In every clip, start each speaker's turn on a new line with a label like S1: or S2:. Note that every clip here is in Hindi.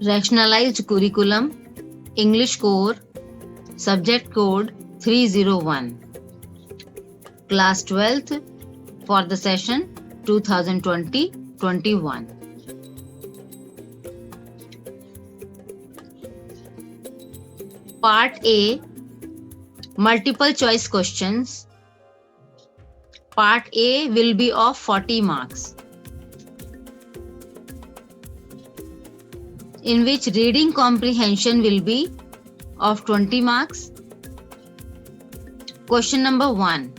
S1: Rationalized curriculum, English core, subject code 301. Class 12th for the session 2020-21. Part A, multiple choice questions. Part A will be of 40 marks, in which reading comprehension will be of 20 marks. Question number 1.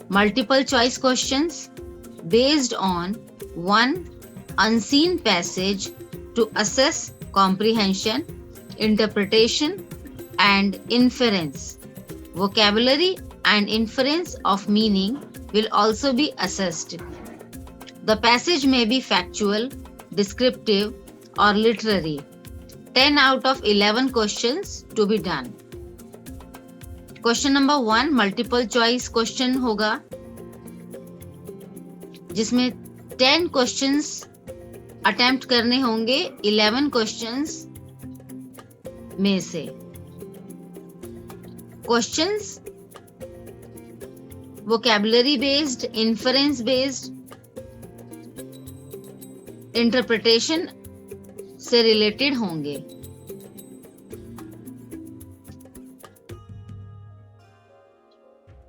S1: Multiple choice questions based on one unseen passage to assess comprehension, interpretation, and inference. Vocabulary and inference of meaning will also be assessed. The passage may be factual, descriptive, or literary. 10 out of 11 questions to be done. Question number 1 multiple choice question होगा, जिसमें 10 questions attempt करने होंगे 11 questions में से. Questions vocabulary based, inference based, interpretation से रिलेटेड होंगे.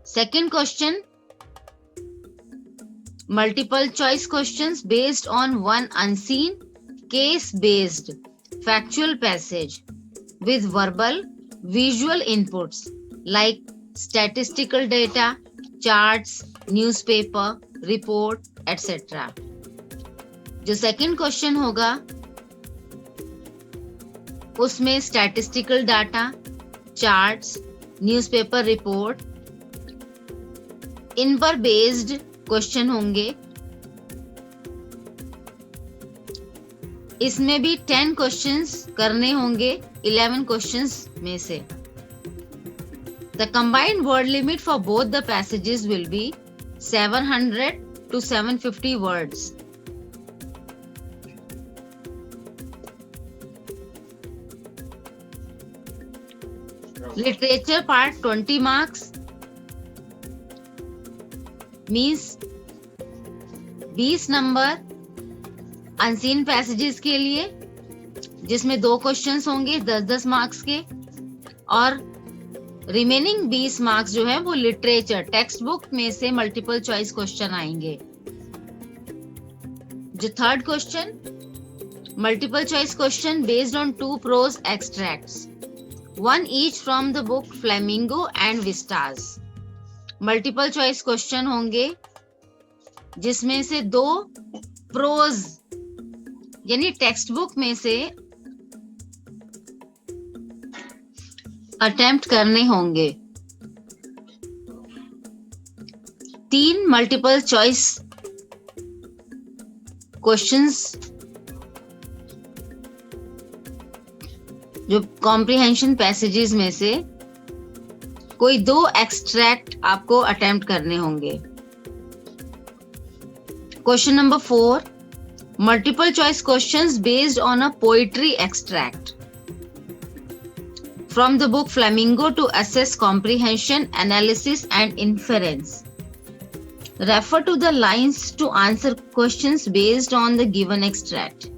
S1: Second question, multiple choice questions based on one unseen case based factual passage with verbal visual inputs like statistical data, charts, newspaper, report, etc. जो सेकंड क्वेश्चन होगा उसमें statistical data, charts, newspaper report, इन पर बेस्ड क्वेश्चन होंगे. इसमें भी 10 क्वेश्चंस करने होंगे 11 क्वेश्चंस में से. The combined word limit for both the passages will be 700 to 750 words. Literature part 20 marks means 20 number unseen passages के लिए, जिसमें 2 क्वेश्चंस होंगे 10-10 मार्क्स के, और रिमेनिंग 20 मार्क्स जो है वो लिटरेचर टेक्स्ट बुक में से मल्टीपल चॉइस क्वेश्चन आएंगे. जो third question, multiple choice question based on 2 prose extracts, one each from the book Flamingo and Vistas. Multiple choice question होंगे जिसमें से 2 प्रोज यानी टेक्स्ट बुक में से अटेम्प्ट करने होंगे. 3 मल्टीपल चॉइस क्वेश्चंस जो कॉम्प्रिहेंशन पैसेजेस में से कोई 2 एक्सट्रैक्ट आपको अटेम्प्ट करने होंगे. Question number 4, multiple choice questions based on a poetry extract from the book Flamingo to assess comprehension, analysis and inference. Refer to the lines to answer questions based on the given extract.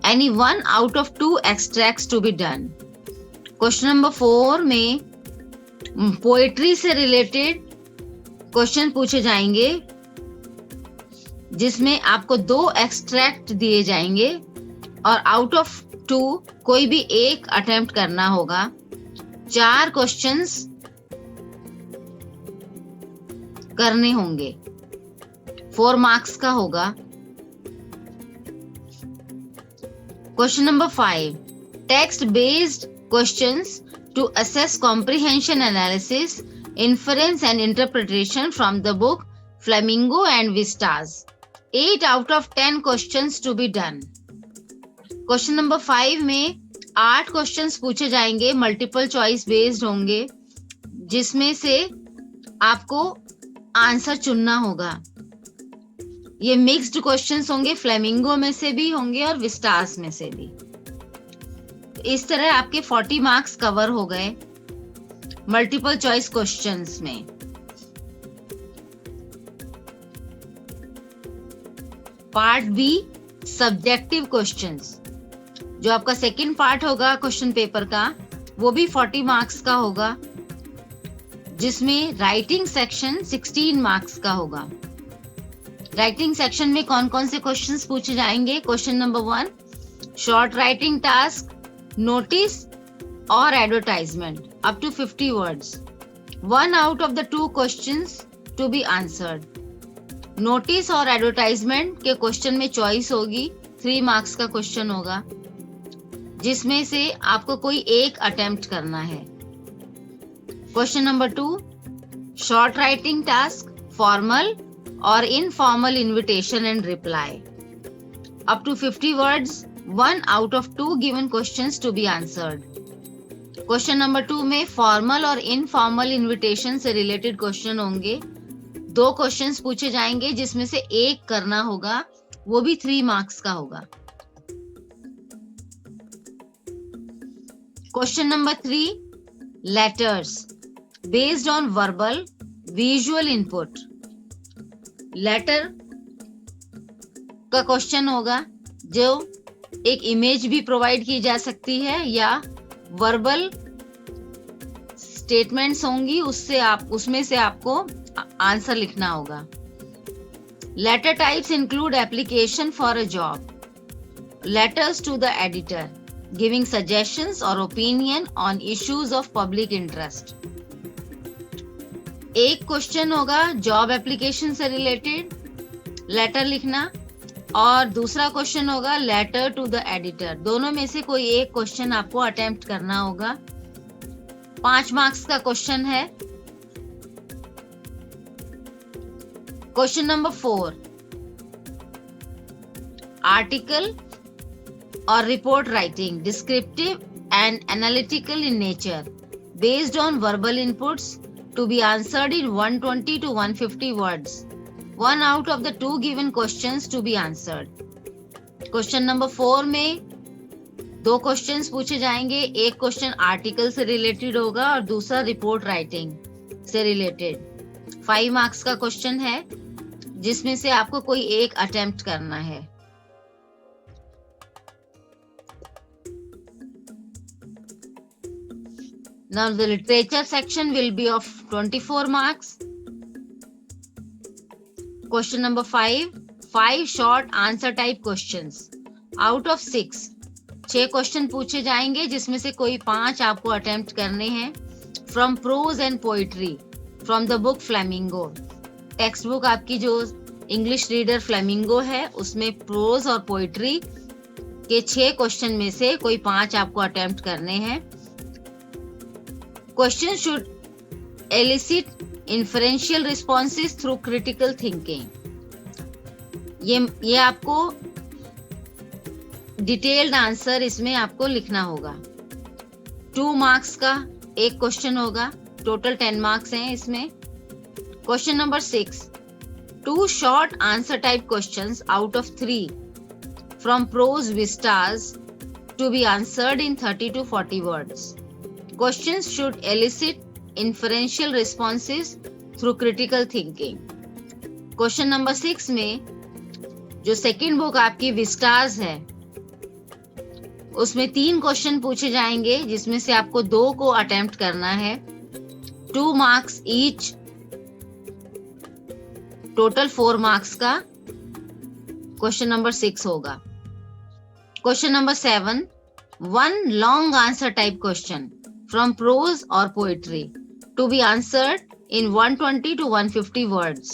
S1: Any 1 out of 2 extracts to be done. Question number 4 में पोएट्री से रिलेटेड क्वेश्चन पूछे जाएंगे, जिसमें आपको 2 एक्सट्रैक्ट दिए जाएंगे और आउट ऑफ 2 कोई भी एक अटेम्प्ट करना होगा. 4 क्वेश्चंस करने होंगे, 4 मार्क्स का होगा. Question number 5, text-based questions to assess comprehension, analysis, inference and interpretation from the book Flamingo and Vistas. 8 out of 10 questions to be done. Question number 5 में 8 questions पूछे जाएंगे, multiple choice based होंगे, जिसमें से आपको आंसर चुनना होगा. ये मिक्स्ड क्वेश्चंस होंगे, फ्लेमिंगो में से भी होंगे और विस्टास में से भी। इस तरह आपके 40 मार्क्स कवर हो गए मल्टीपल चॉइस क्वेश्चंस में। Part B, subjective questions. जो आपका सेकंड पार्ट होगा क्वेश्चन पेपर का, वो भी 40 मार्क्स का होगा, जिसमें राइटिंग सेक्शन 16 मार्क्स का होगा। राइटिंग सेक्शन में कौन कौन से क्वेश्चंस पूछे जाएंगे? Question number 1, short writing task, notice और advertisement up to 50 words. 1 out of the 2 questions to be answered. Notice और एडवर्टाइजमेंट के क्वेश्चन में चॉइस होगी, 3 मार्क्स का क्वेश्चन होगा, जिसमें से आपको कोई एक अटेम्प्ट करना है। Question number 2, short writing task, formal और informal invitation and reply up to 50 words. 1 out of 2 given questions to be answered. Question number 2 में फॉर्मल और इनफॉर्मल इन्विटेशन से रिलेटेड क्वेश्चन होंगे। 2 क्वेश्चंस पूछे जाएंगे, जिसमें से एक करना होगा, वो भी 3 मार्क्स का होगा। Question number 3, letters based on verbal visual input. Letter का क्वेश्चन होगा, जो एक इमेज भी प्रोवाइड की जा सकती है या वर्बल स्टेटमेंट्स होंगी, उसमें से आपको आंसर लिखना होगा। Letter types include application for a job, letters to the editor, giving suggestions और opinion on issues of public interest. एक क्वेश्चन होगा जॉब एप्लीकेशन से रिलेटेड लेटर लिखना, और दूसरा क्वेश्चन होगा लेटर टू द एडिटर। दोनों में से कोई एक क्वेश्चन आपको अटेम्प्ट करना होगा। 5 मार्क्स का क्वेश्चन है। क्वेश्चन नंबर 4, आर्टिकल और report writing, descriptive and analytical in nature, based on verbal inputs to be answered in 120 to 150 words. 1 out of the 2 given questions to be answered. Question number 4 में 2 क्वेश्चंस पूछे जाएंगे। एक क्वेश्चन आर्टिकल से रिलेटेड होगा और दूसरा रिपोर्ट राइटिंग से रिलेटेड। 5 मार्क्स का क्वेश्चन है, जिसमें से आपको कोई एक अटेम्प्ट करना है। Now the literature section will be of 24 marks. Question number 5, 5 short answer type questions. Out of 6, 6 question पूछे जाएंगे, जिसमें से कोई 5 आपको अटेम्प्ट करने हैं। From prose and poetry, from the book Flamingo. Text book आपकी जो इंग्लिश रीडर फ्लेमिंगो है, उसमें प्रोज और पोइट्री के 6 क्वेश्चन में से कोई 5 आपको अटेम्प्ट करने हैं। Question should elicit inferential responses through critical thinking. ये आपको डिटेल्ड आंसर इसमें आपको लिखना होगा। 2 मार्क्स का एक क्वेश्चन होगा, टोटल 10 मार्क्स हैं इसमें। Question number 6, 2 short answer type questions out of 3 from prose vistas to be answered in 30 to 40 words. Questions should elicit inferential responses through critical thinking. Question number 6 में जो सेकंड बुक आपकी विस्टास है, उसमें 3 क्वेश्चन पूछे जाएंगे, जिसमें से आपको 2 को अटेम्प्ट करना है। 2 मार्क्स ईच, टोटल 4 मार्क्स का क्वेश्चन नंबर 6 होगा। Question number 7, 1 long answer type question from prose or poetry to be answered in 120 to 150 words.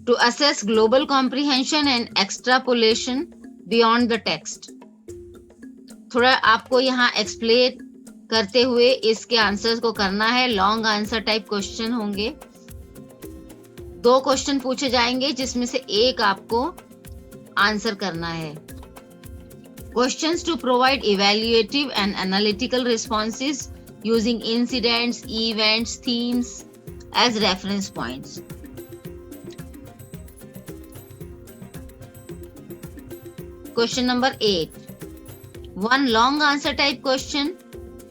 S1: To assess global comprehension and extrapolation beyond the text. थोड़ा आपको यहाँ एक्सप्लेन करते हुए इसके आंसर्स को करना है। लॉन्ग आंसर टाइप क्वेश्चन होंगे। 2 क्वेश्चन पूछे जाएंगे, जिसमें से एक आपको आंसर करना है। Questions to provide evaluative and analytical responses using incidents, events, themes as reference points. Question number 8. One long answer type question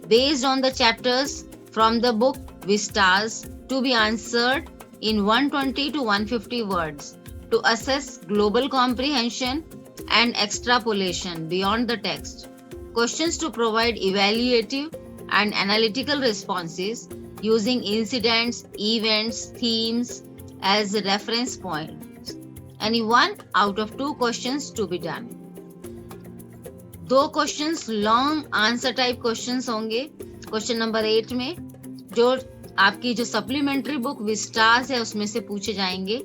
S1: based on the chapters from the book Vistas to be answered in 120 to 150 words to assess global comprehension and extrapolation beyond the text. Questions to provide evaluative and analytical responses using incidents, events, themes as reference points. Any 1 out of 2 questions to be done. 2 questions long answer type questions होंगे क्वेश्चन नंबर 8 में, जो आपकी जो सप्लीमेंट्री बुक विस्टास है उसमें से पूछे जाएंगे,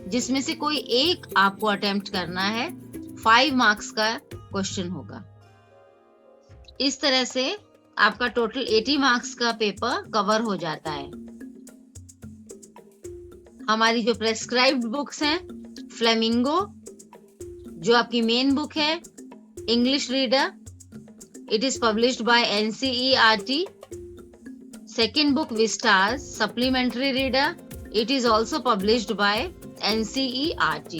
S1: जिसमें से कोई एक आपको अटेम्प्ट करना है। 5 मार्क्स का क्वेश्चन होगा। इस तरह से आपका टोटल 80 मार्क्स का पेपर कवर हो जाता है। हमारी जो प्रेस्क्राइब्ड बुक्स हैं, फ्लेमिंगो जो आपकी मेन बुक है, English Reader, it is published by NCERT. Second book Vistas, Supplementary Reader, it is also published by NCERT.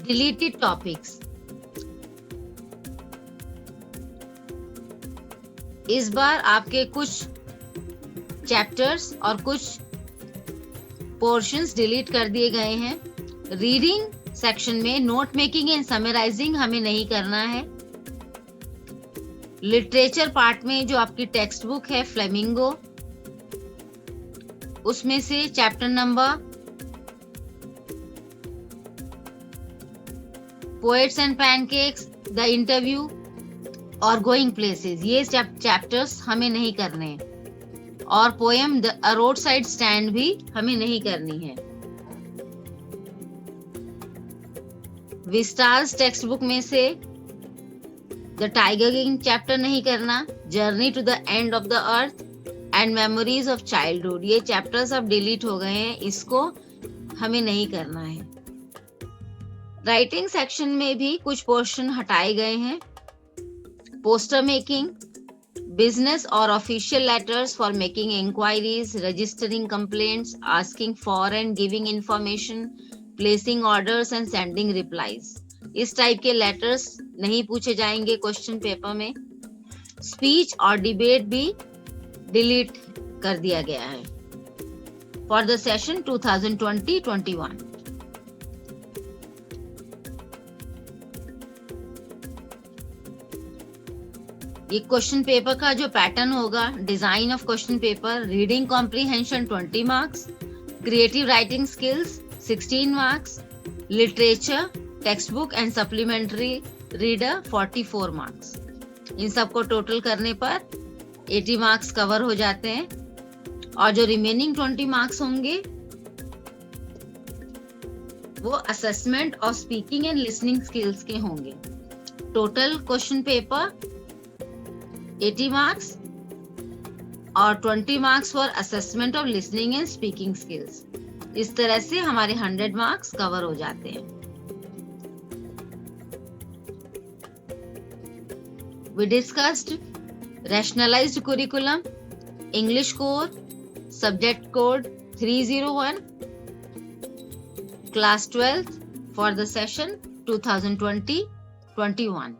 S1: Deleted topics. इस बार आपके कुछ चैप्टर्स और कुछ पोर्शंस डिलीट कर दिए गए हैं। रीडिंग सेक्शन में नोट मेकिंग एंड समराइजिंग हमें नहीं करना है। लिटरेचर पार्ट में जो आपकी टेक्स्ट बुक है फ्लेमिंगो, उसमें से chapter number poets and pancakes, the interview और गोइंग प्लेसेस, ये चैप्टर्स हमें नहीं करने हैं। और poem the road side stand भी हमें नहीं करनी है। विस्टास टेक्स्ट बुक में से द टाइगर किंग चैप्टर नहीं करना, journey to the end of the earth and memories of childhood, ये चैप्टर्स अब डिलीट हो गए हैं, इसको हमें नहीं करना है। राइटिंग सेक्शन में भी कुछ पोर्शन हटाए गए हैं। Poster making, business or official letters for making inquiries, registering complaints, asking for and giving information, placing orders and sending replies. इस टाइप के लेटर्स नहीं पूछे जाएंगे क्वेश्चन पेपर में। स्पीच और डिबेट भी डिलीट कर दिया गया है फॉर द सेशन 2020-21। ये क्वेश्चन पेपर का जो पैटर्न होगा, design of question paper, reading comprehension 20 marks, creative writing skills 16 marks, literature, text book and supplementary reader 44 marks. इन सबको टोटल करने पर 80 मार्क्स कवर हो जाते हैं और जो रिमेनिंग 20 मार्क्स होंगे वो assessment of speaking and listening skills के होंगे। टोटल क्वेश्चन पेपर 80 मार्क्स और 20 marks for assessment of listening and speaking skills. इस तरह से हमारे 100 मार्क्स कवर हो जाते हैं। We discussed rationalized curriculum, English core, subject code 301, class 12th for the session 2020-21.